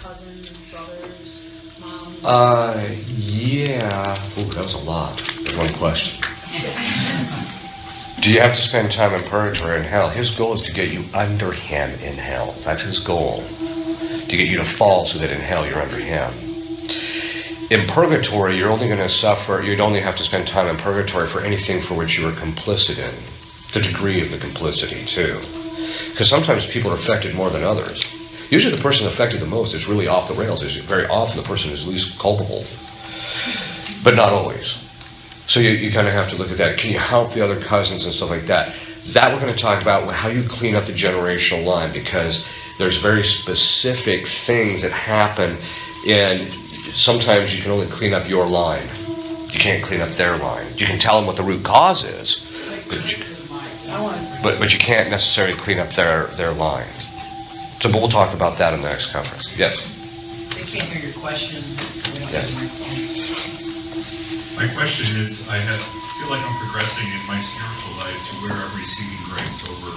cousins, brothers, moms? Yeah. Ooh, that was a lot. One question. Do you have to spend time in purgatory and hell? His goal is to get you under him in hell. That's his goal. To get you to fall so that in hell you're under him. In purgatory, you're only going to suffer, you'd only have to spend time in purgatory for anything for which you were complicit in. The degree of the complicity, too. Because sometimes people are affected more than others. Usually the person affected the most is really off the rails. Is very often the person is least culpable. But not always. So you kind of have to look at that. Can you help the other cousins and stuff like that? That we're going to talk about how you clean up the generational line, because there's very specific things that happen, and sometimes you can only clean up your line. You can't clean up their line. You can tell them what the root cause is, but you can't necessarily clean up their line. So we'll talk about that in the next conference. Yes? I can't hear your question. Yes. My question is, I feel like I'm progressing in my spiritual life to where I'm receiving grace over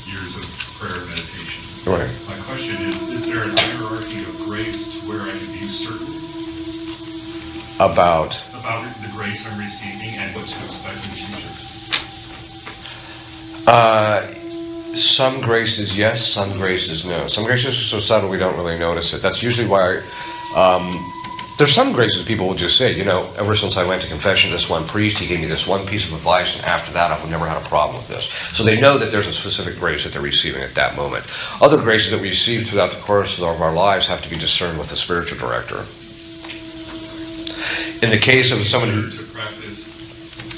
years of prayer and meditation. Right. My question is there an hierarchy of grace to where I view certain About the grace I'm receiving and what to expect in the future? some graces yes, some graces no. Some graces are so subtle we don't really notice it. That's usually why there's some graces people will just say, ever since I went to confession to this one priest, he gave me this one piece of advice, and after that I've never had a problem with this. So they know that there's a specific grace that they're receiving at that moment. Other graces that we receive throughout the course of our lives have to be discerned with the spiritual director. In the case of someone who... To practice,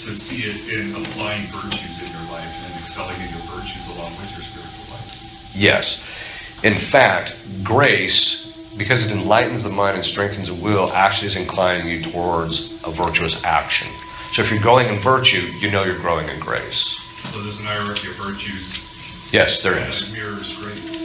to see it in applying virtues in your life and excelling in your virtues along with your spiritual life. Yes. In fact, grace, because it enlightens the mind and strengthens the will, actually is inclining you towards a virtuous action. So if you're growing in virtue, you know you're growing in grace. So there's an hierarchy of virtues. Yes, there and is. it mirrors grace.